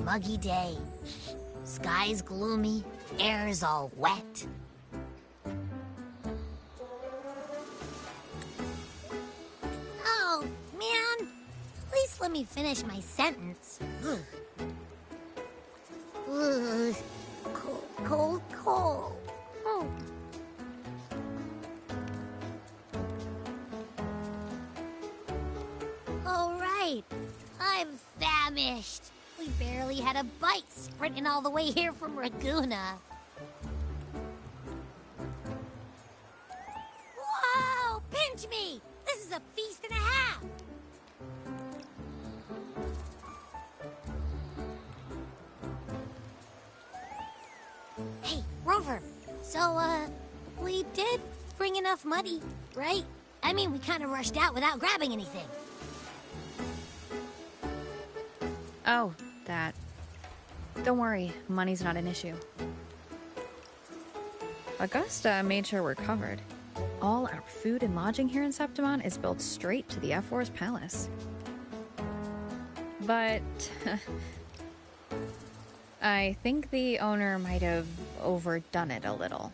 muggy day. Sky's gloomy, air's all wet. Oh, man. At least let me finish my sentence. Ugh. Ugh. Cold, cold, cold. Oh. Oh, right. I'm famished. We barely had a bite sprinting all the way here from Raguna. Whoa! Pinch me! This is a feast and a half! Hey, Rover. So, we did bring enough money, right? I mean, we kind of rushed out without grabbing anything. Oh, that. Don't worry, money's not an issue. Augusta made sure we're covered. All our food and lodging here in Septimon is built straight to the F4's palace. But I think the owner might have overdone it a little.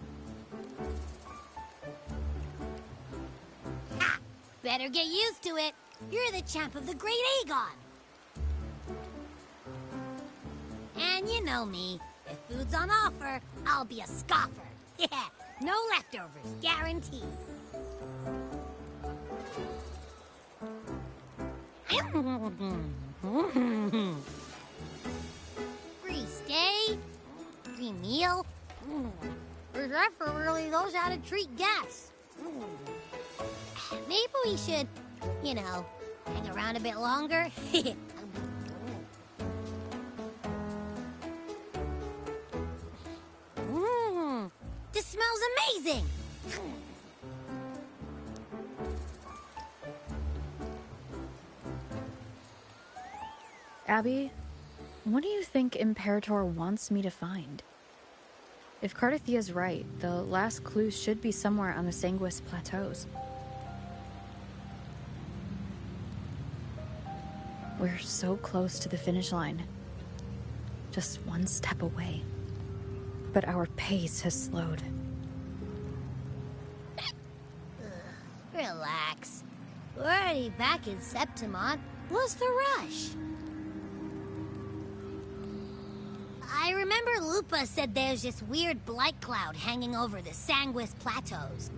Ha! Better get used to it. You're the champ of the Great Aegon. And you know me. If food's on offer, I'll be a scoffer. Yeah, no leftovers, guaranteed. Free stay, free meal. The Zephyr really knows how to treat guests. Maybe we should, you know, hang around a bit longer. This smells amazing! Abby, what do you think Imperator wants me to find? If Cardathia's right, the last clues should be somewhere on the Sanguis Plateaus. We're so close to the finish line. Just one step away. But our pace has slowed. Relax. We're already back in Septimon. What's the rush? I remember Lupa said there's this weird blight cloud hanging over the Sanguis Plateaus.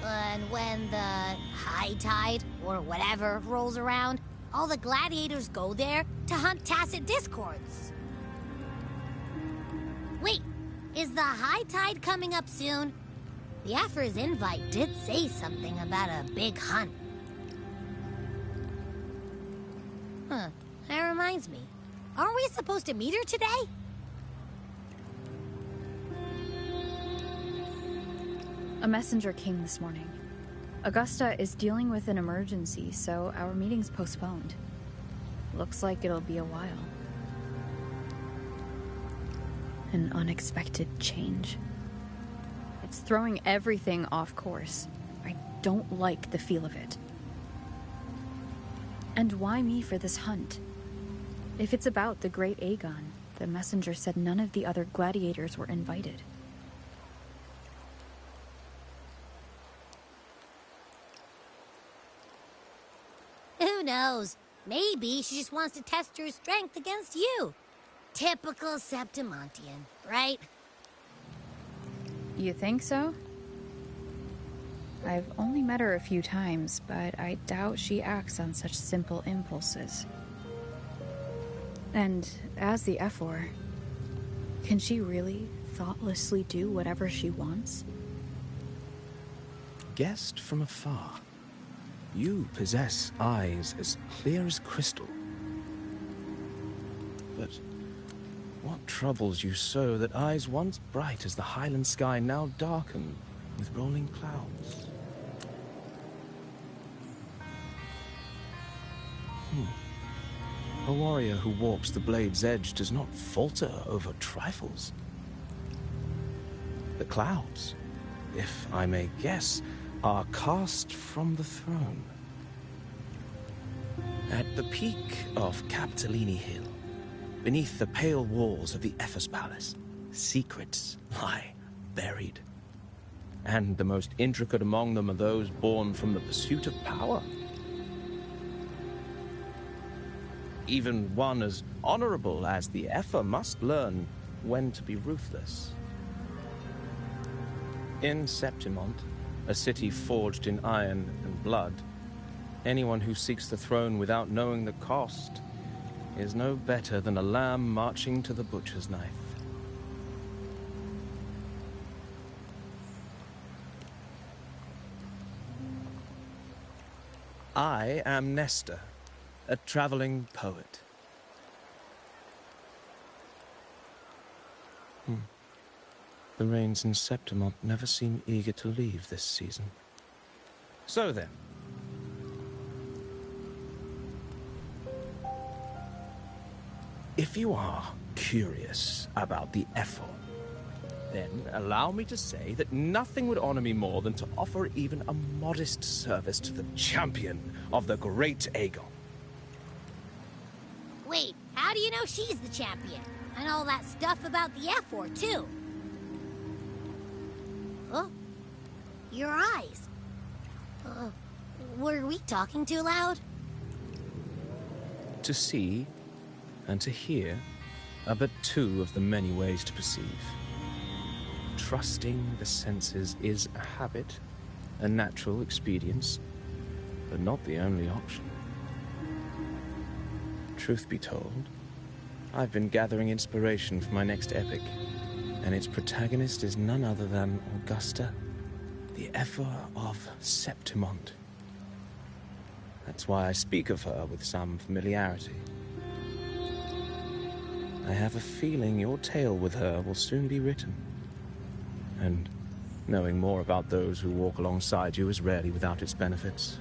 And when the high tide, or whatever, rolls around, all the gladiators go there to hunt tacit discords. Wait, is the high tide coming up soon? The Aphra's invite did say something about a big hunt. Huh, that reminds me. Aren't we supposed to meet her today? A messenger came this morning. Augusta is dealing with an emergency, so our meeting's postponed. Looks like it'll be a while. An unexpected change. It's throwing everything off course. I don't like the feel of it. And why me for this hunt? If it's about the Great Aegon, the messenger said none of the other gladiators were invited. Who knows? Maybe she just wants to test her strength against you. Typical Septimontian, right? You think so? I've only met her a few times, but I doubt she acts on such simple impulses. And as the F4, can she really thoughtlessly do whatever she wants? Guessed from afar, you possess eyes as clear as crystal. But what troubles you so that eyes once bright as the highland sky now darken with rolling clouds? A warrior who walks the blade's edge does not falter over trifles. The clouds, if I may guess, are cast from the throne. At the peak of Capitolini Hill, beneath the pale walls of the Ephes Palace, secrets lie buried. And the most intricate among them are those born from the pursuit of power. Even one as honorable as the Epher must learn when to be ruthless. In Septimont, a city forged in iron and blood, anyone who seeks the throne without knowing the cost is no better than a lamb marching to the butcher's knife. I am Nestor, a traveling poet. The rains in Septimont never seem eager to leave this season. So then, if you are curious about the Epher, then allow me to say that nothing would honor me more than to offer even a modest service to the champion of the great Aegon. Wait, how do you know she's the champion? And all that stuff about the F4, too. Huh? Your eyes. Were we talking too loud? To see and to hear are but two of the many ways to perceive. Trusting the senses is a habit, a natural expedience, but not the only option. Truth be told, I've been gathering inspiration for my next epic, and its protagonist is none other than Augusta, the Epher of Septimont. That's why I speak of her with some familiarity. I have a feeling your tale with her will soon be written. And knowing more about those who walk alongside you is rarely without its benefits.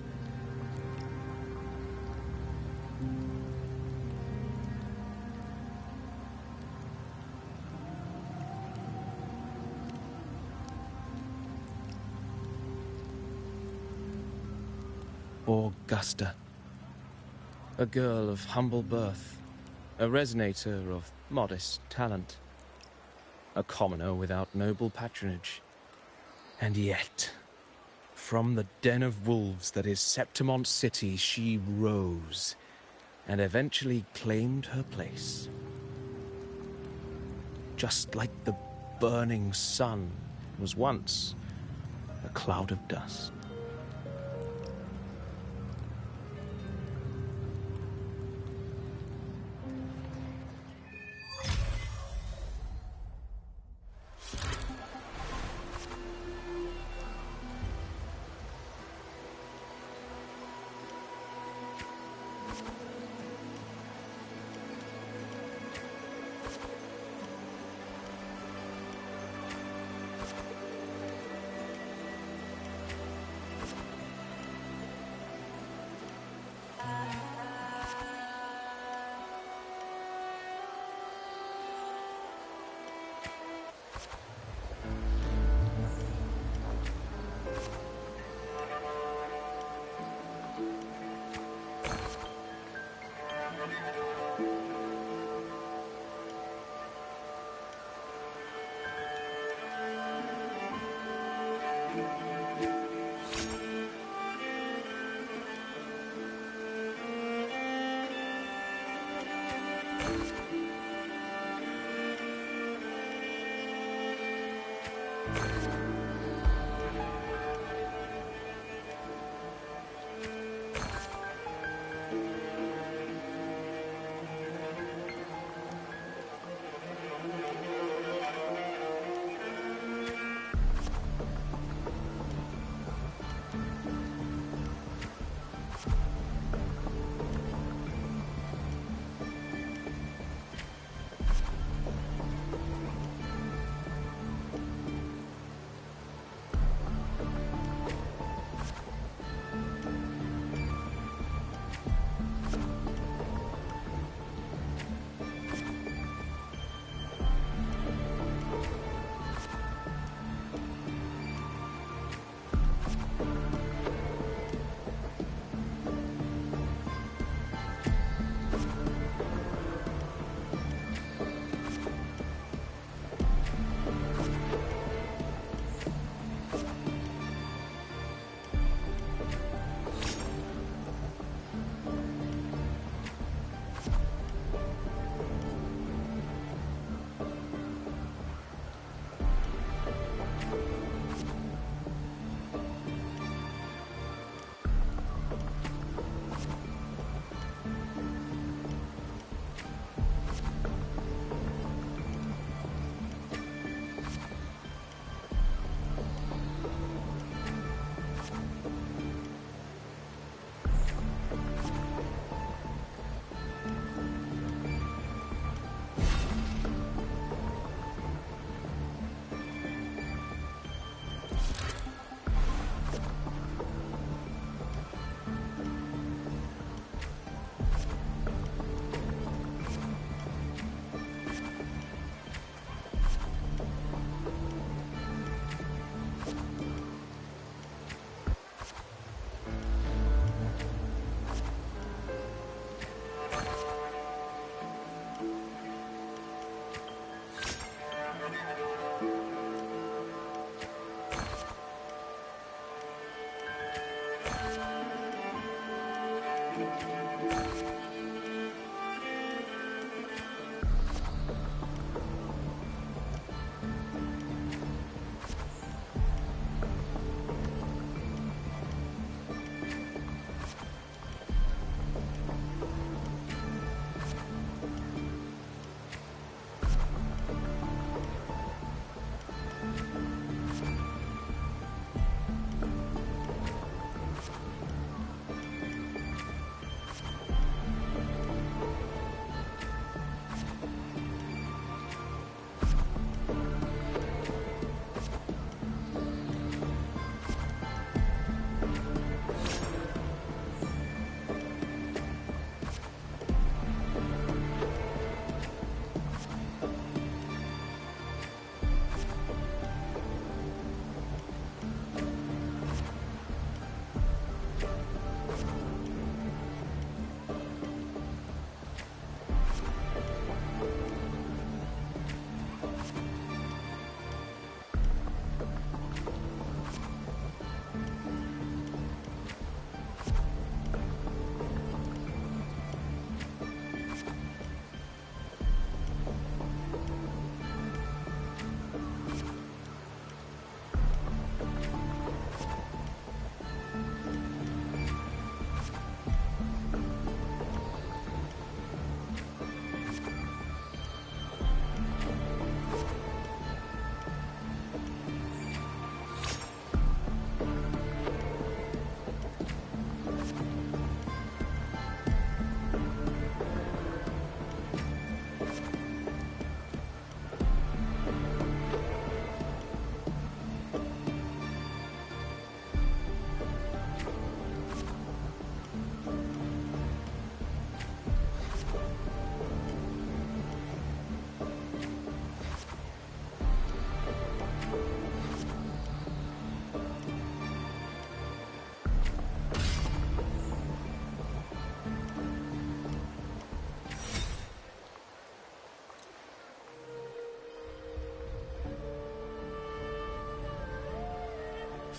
Augusta, a girl of humble birth, a resonator of modest talent, a commoner without noble patronage. And yet, from the den of wolves that is Septimont City, she rose and eventually claimed her place. Just like the burning sun was once a cloud of dust.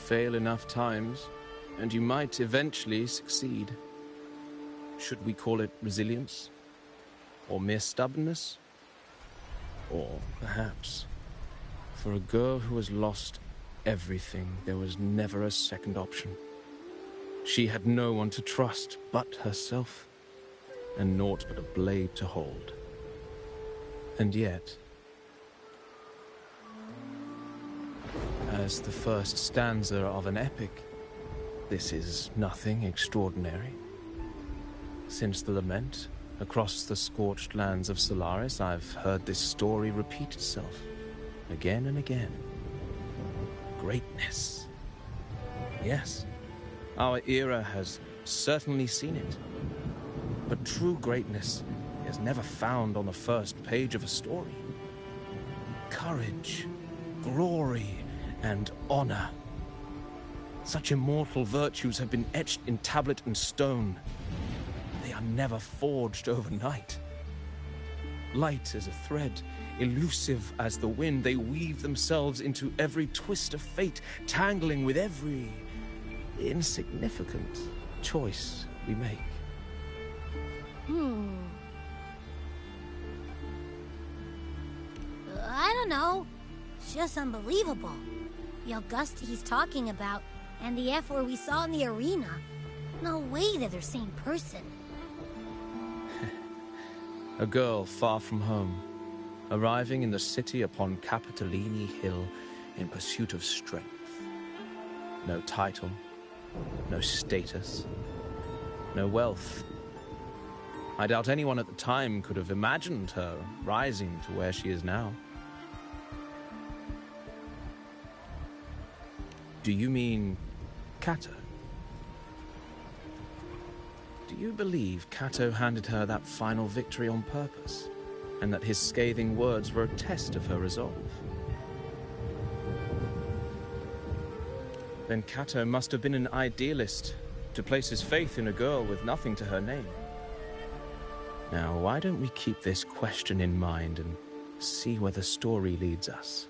fail enough times, and you might eventually succeed. Should we call it resilience? Or mere stubbornness? Or perhaps, for a girl who has lost everything, there was never a second option. She had no one to trust but herself, and naught but a blade to hold. And yet, as the first stanza of an epic, this is nothing extraordinary. Since the lament, across the scorched lands of Solaris, I've heard this story repeat itself, again and again. Greatness. Yes, our era has certainly seen it. But true greatness is never found on the first page of a story. Courage, glory, and honor. Such immortal virtues have been etched in tablet and stone. They are never forged overnight. Light as a thread, elusive as the wind, they weave themselves into every twist of fate, tangling with every insignificant choice we make. I don't know. It's just unbelievable. The Augusta he's talking about, and the F-word we saw in the arena. No way they're the same person. A girl far from home, arriving in the city upon Capitolini Hill in pursuit of strength. No title, no status, no wealth. I doubt anyone at the time could have imagined her rising to where she is now. Do you mean Kato? Do you believe Kato handed her that final victory on purpose, and that his scathing words were a test of her resolve? Then Kato must have been an idealist, to place his faith in a girl with nothing to her name. Now, why don't we keep this question in mind and see where the story leads us?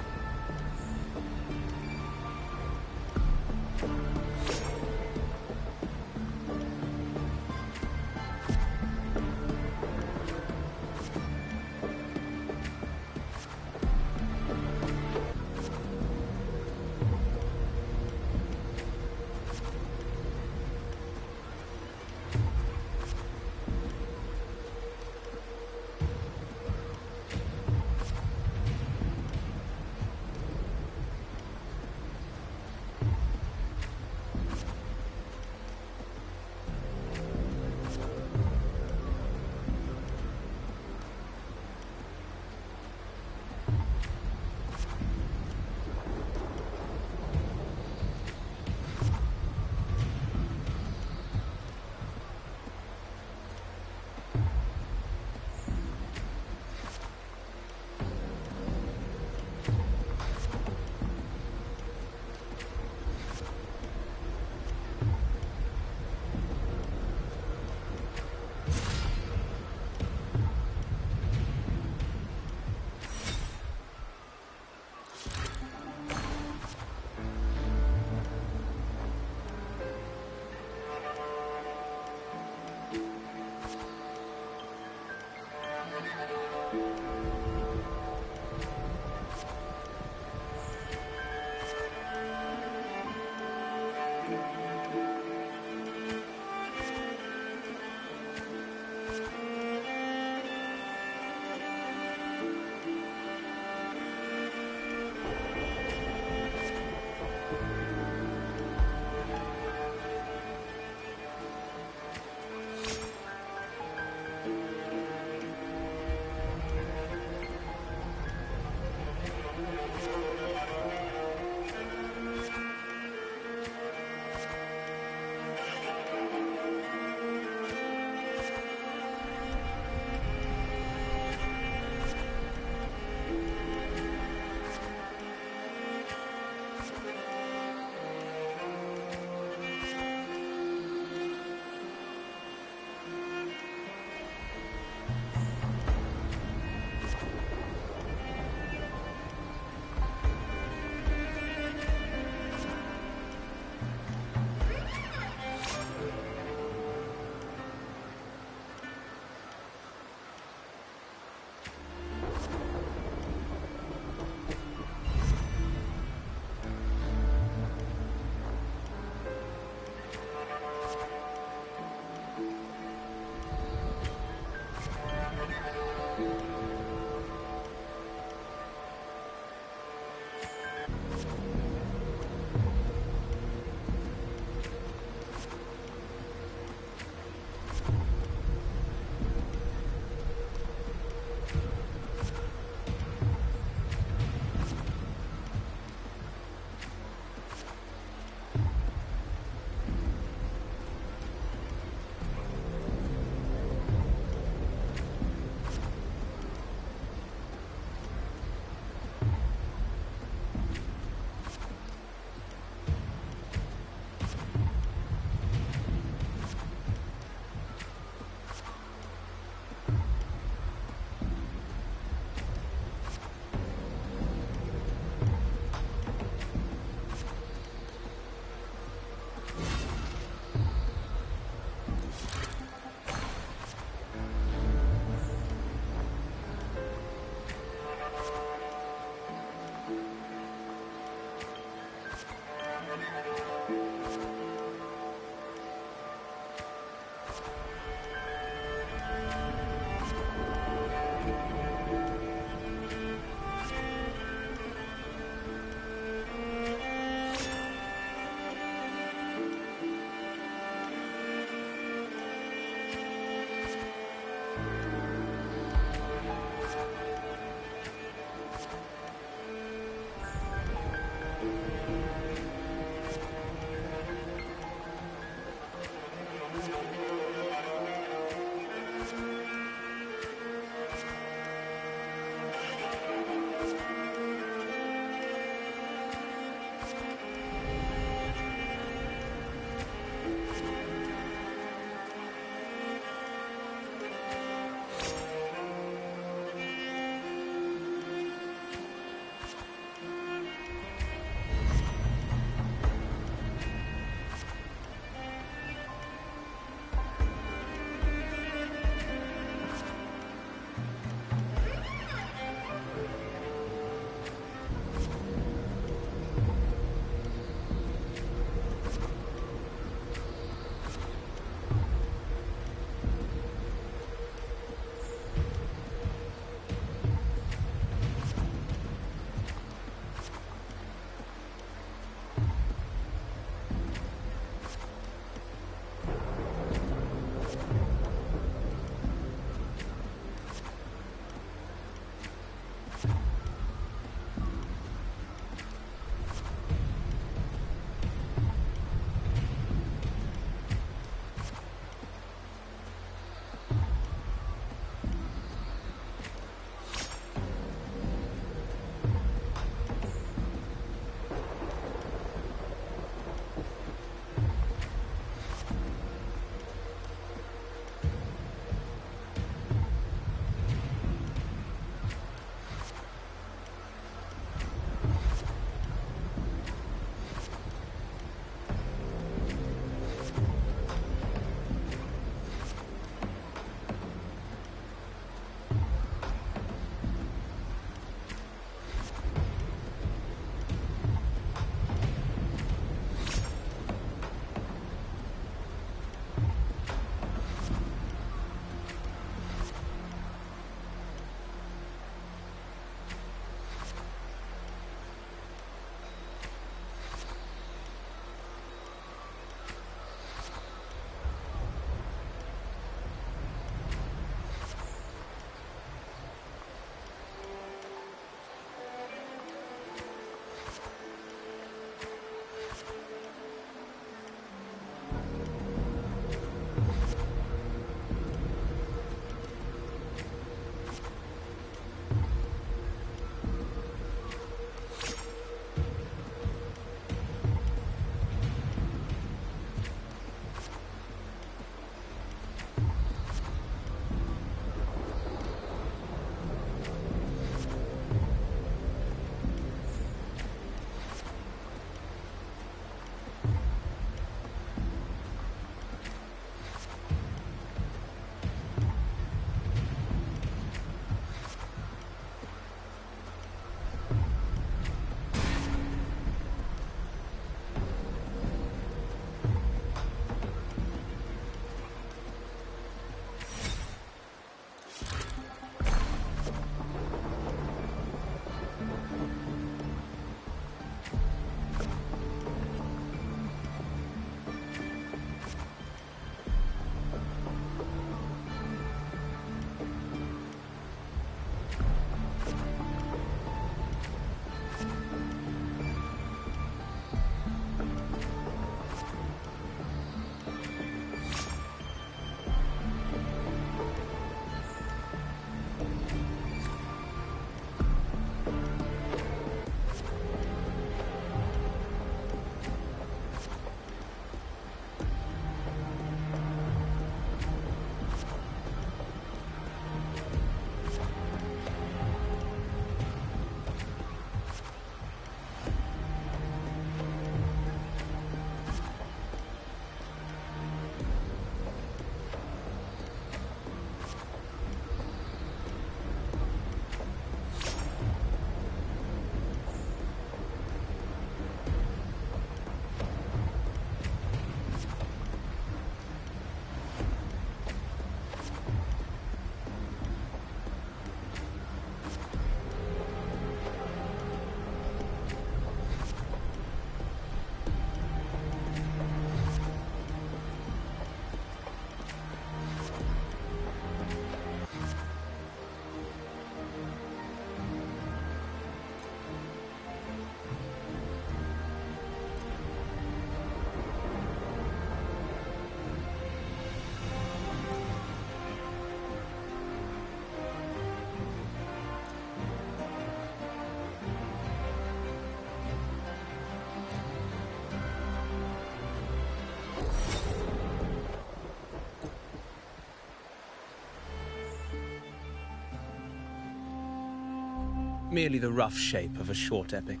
Merely the rough shape of a short epic.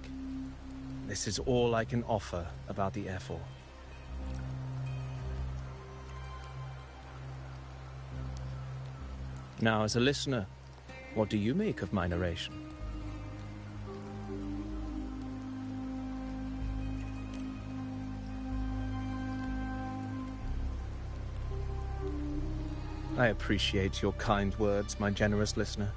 This is all I can offer about the F4. Now, as a listener, what do you make of my narration? I appreciate your kind words, my generous listener.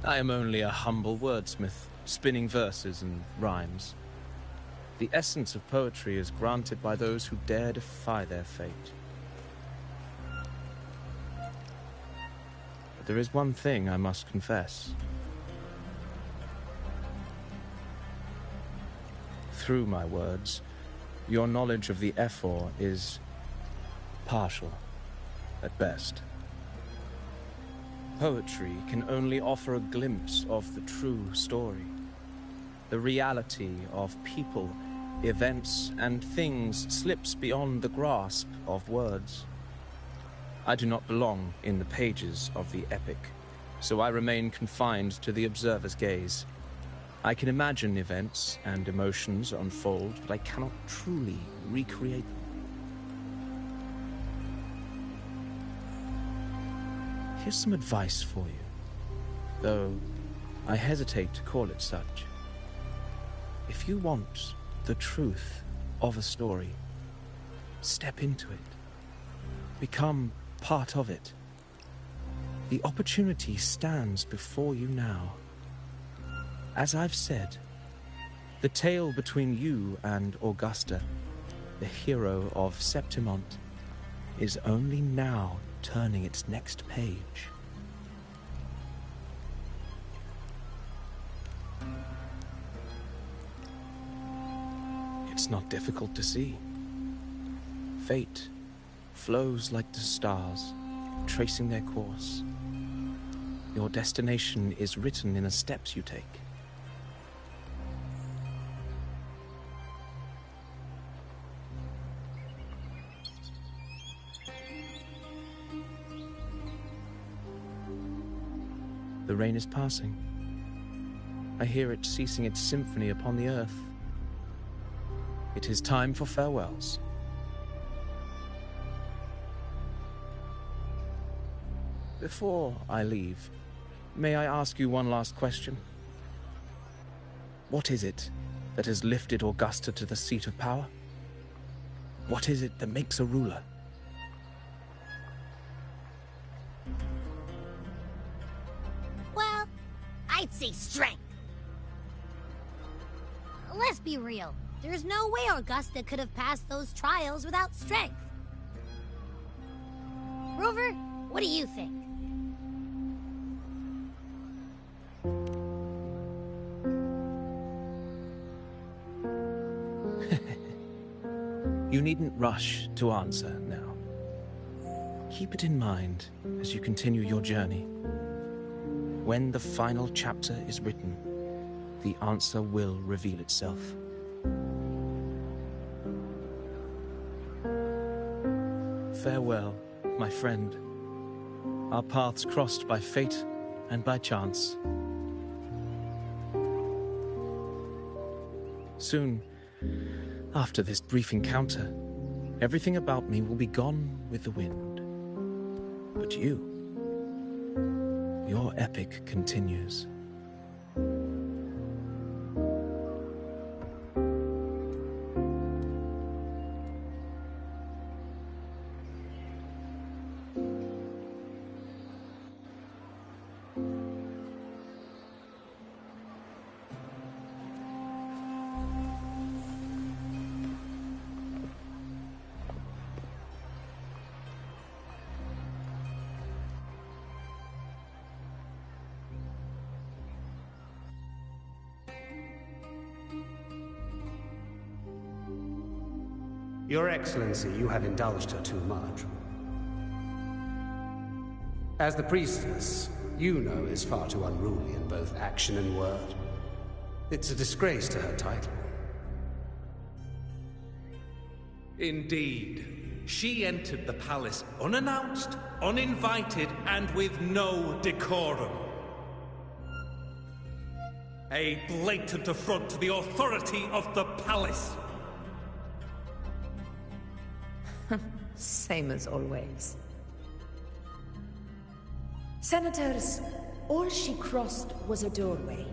I am only a humble wordsmith, spinning verses and rhymes. The essence of poetry is granted by those who dare defy their fate. But there is one thing I must confess. Through my words, your knowledge of the F4 is partial, at best. Poetry can only offer a glimpse of the true story, the reality of people, events, and things slips beyond the grasp of words. I do not belong in the pages of the epic, so I remain confined to the observer's gaze. I can imagine events and emotions unfold, but I cannot truly recreate them. Here's some advice for you, though I hesitate to call it such. If you want the truth of a story, step into it. Become part of it. The opportunity stands before you now. As I've said, the tale between you and Augusta, the hero of Septimont, is only now turning its next page. It's not difficult to see. fate flows like the stars, tracing their course. Your destination is written in the steps you take. The rain is passing. I hear it ceasing its symphony upon the earth. It is time for farewells. Before I leave, may I ask you one last question? What is it that has lifted Augusta to the seat of power? What is it that makes a ruler? Well, I'd say strength. Let's be real. There's no way Augusta could have passed those trials without strength. Rover, what do you think? You needn't rush to answer now. Keep it in mind as you continue your journey. When the final chapter is written, the answer will reveal itself. Farewell, my friend. Our paths crossed by fate and by chance. Soon, after this brief encounter, everything about me will be gone with the wind. But you, your epic continues. Your Excellency, you have indulged her too much. As the priestess, Yuno is far too unruly in both action and word. It's a disgrace to her title. Indeed. She entered the palace unannounced, uninvited, and with no decorum. A blatant affront to the authority of the palace. Same as always. Senators, all she crossed was a doorway.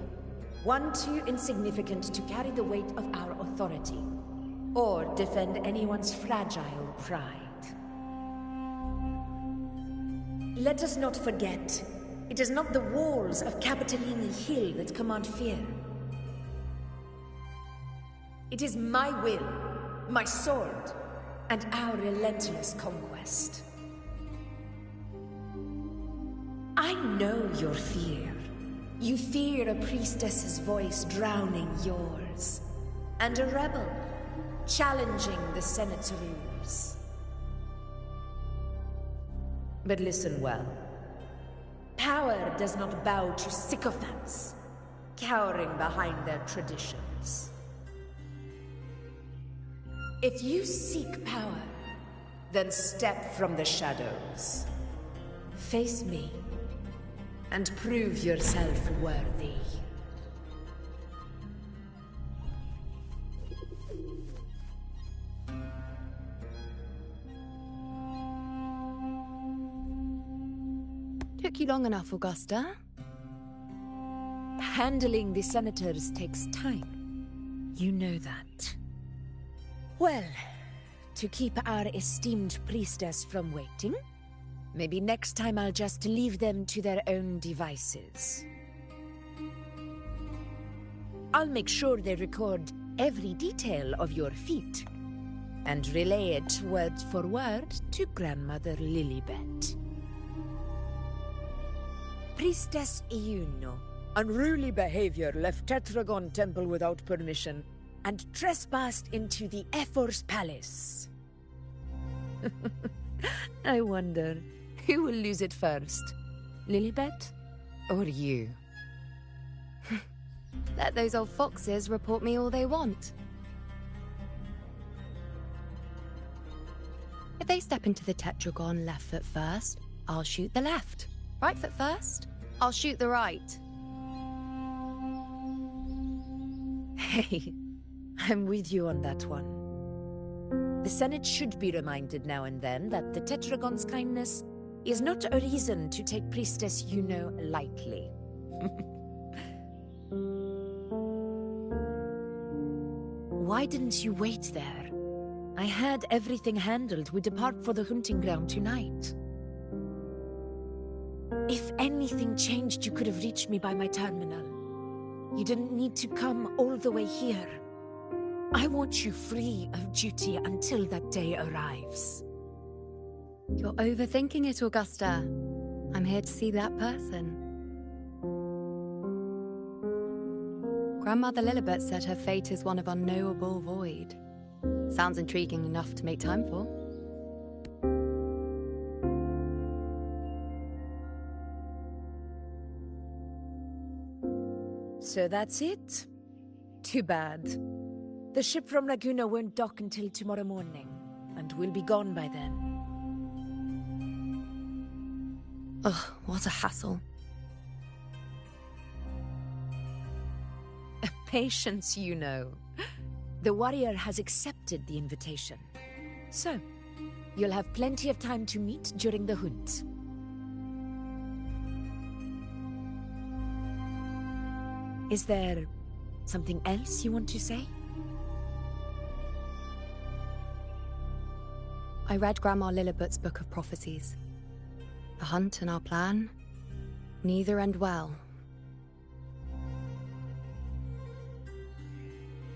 One too insignificant to carry the weight of our authority, or defend anyone's fragile pride. Let us not forget, it is not the walls of Capitolini Hill that command fear. It is my will, my sword, and our relentless conquest. I know your fear. You fear a priestess's voice drowning yours, and a rebel challenging the Senate's rules. But listen well. Power does not bow to sycophants, cowering behind their traditions. If you seek power, then step from the shadows. Face me, and prove yourself worthy. Took you long enough, Augusta. Handling the senators takes time. You know that. Well, to keep our esteemed priestess from waiting, maybe next time I'll just leave them to their own devices. I'll make sure they record every detail of your feat, and relay it word for word to Grandmother Lilibet. Priestess Iuno, unruly behavior, left Tetragon Temple without permission, and trespassed into the Ephor's palace. I wonder, who will lose it first? Lilibet or you? Let those old foxes report me all they want. If they step into the tetragon left foot first, I'll shoot the left. Right foot first, I'll shoot the right. Hey, I'm with you on that one. The Senate should be reminded now and then that the Tetragon's kindness is not a reason to take Priestess Yuno lightly. Why didn't you wait there? I had everything handled. We depart for the hunting ground tonight. If anything changed, you could have reached me by my terminal. You didn't need to come all the way here. I want you free of duty until that day arrives. You're overthinking it, Augusta. I'm here to see that person. Grandmother Lilibet said her fate is one of unknowable void. Sounds intriguing enough to make time for. So that's it? Too bad. The ship from Laguna won't dock until tomorrow morning, and we'll be gone by then. Ugh, what a hassle. Patience, you know. The warrior has accepted the invitation. So, you'll have plenty of time to meet during the hunt. Is there something else you want to say? I read Grandma Lilibet's Book of Prophecies. The hunt and our plan, neither end well.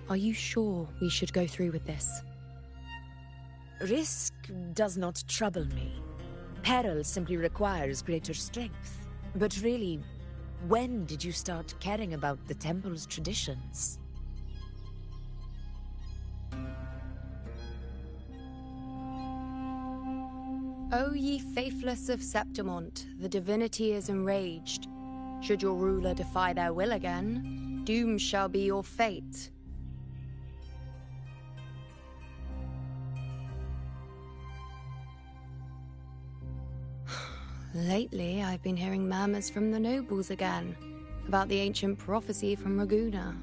Are you sure we should go through with this? Risk does not trouble me. Peril simply requires greater strength. But really, when did you start caring about the temple's traditions? O ye faithless of Septimont, the divinity is enraged. Should your ruler defy their will again, doom shall be your fate. Lately, I've been hearing murmurs from the nobles again, about the ancient prophecy from Raguna.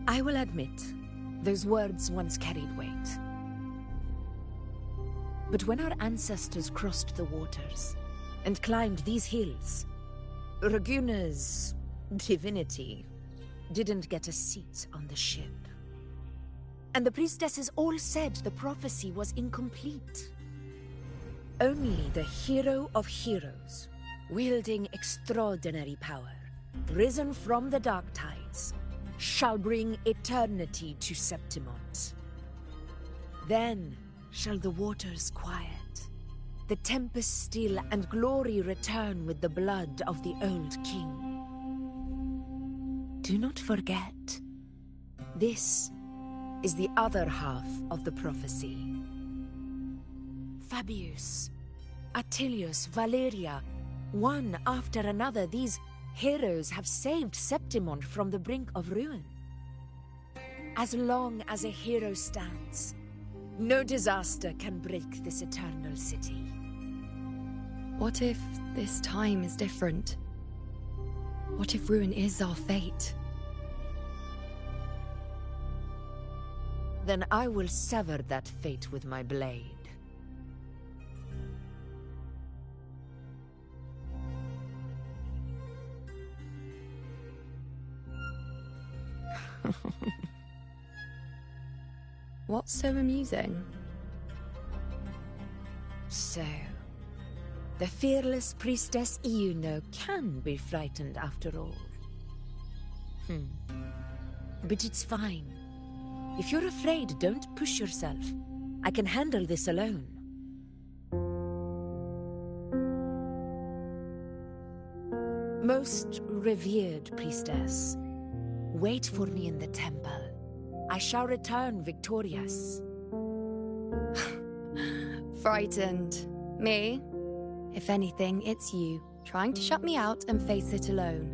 I will admit, those words once carried weight. But when our ancestors crossed the waters and climbed these hills, Raguna's divinity didn't get a seat on the ship. And the priestesses all said the prophecy was incomplete. Only the hero of heroes, wielding extraordinary power, risen from the dark tides, shall bring eternity to Septimont. Then shall the waters quiet, the tempest still, and glory return with the blood of the old king. Do not forget, this is the other half of the prophecy. Fabius, Attilius, Valeria, one after another, these heroes have saved Septimont from the brink of ruin. As long as a hero stands, no disaster can break this eternal city. What if this time is different? What if ruin is our fate? Then I will sever that fate with my blade. What's so amusing? So, the fearless priestess Yuno can be frightened after all. But it's fine. If you're afraid, don't push yourself. I can handle this alone. Most revered priestess, wait for me in the temple. I shall return victorious. frightened? Me? If anything, it's you, trying to shut me out and face it alone.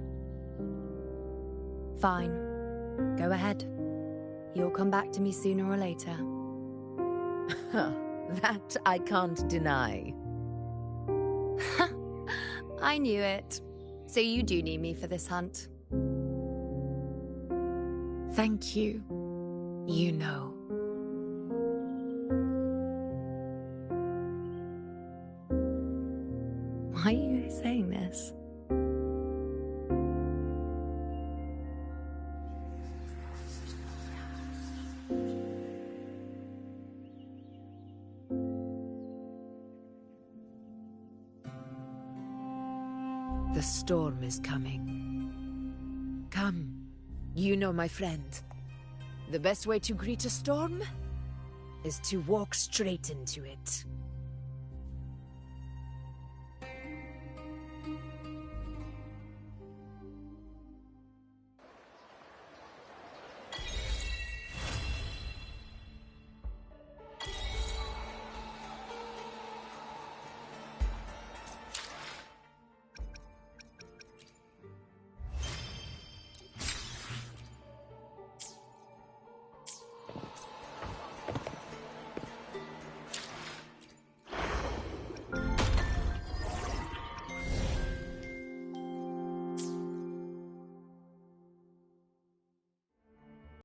Fine. Go ahead. You'll come back to me sooner or later. That I can't deny. I knew it. So you do need me for this hunt. Thank you. You know. Why are you saying this? The storm is coming. Come. You know, my friend. The best way to greet a storm is to walk straight into it.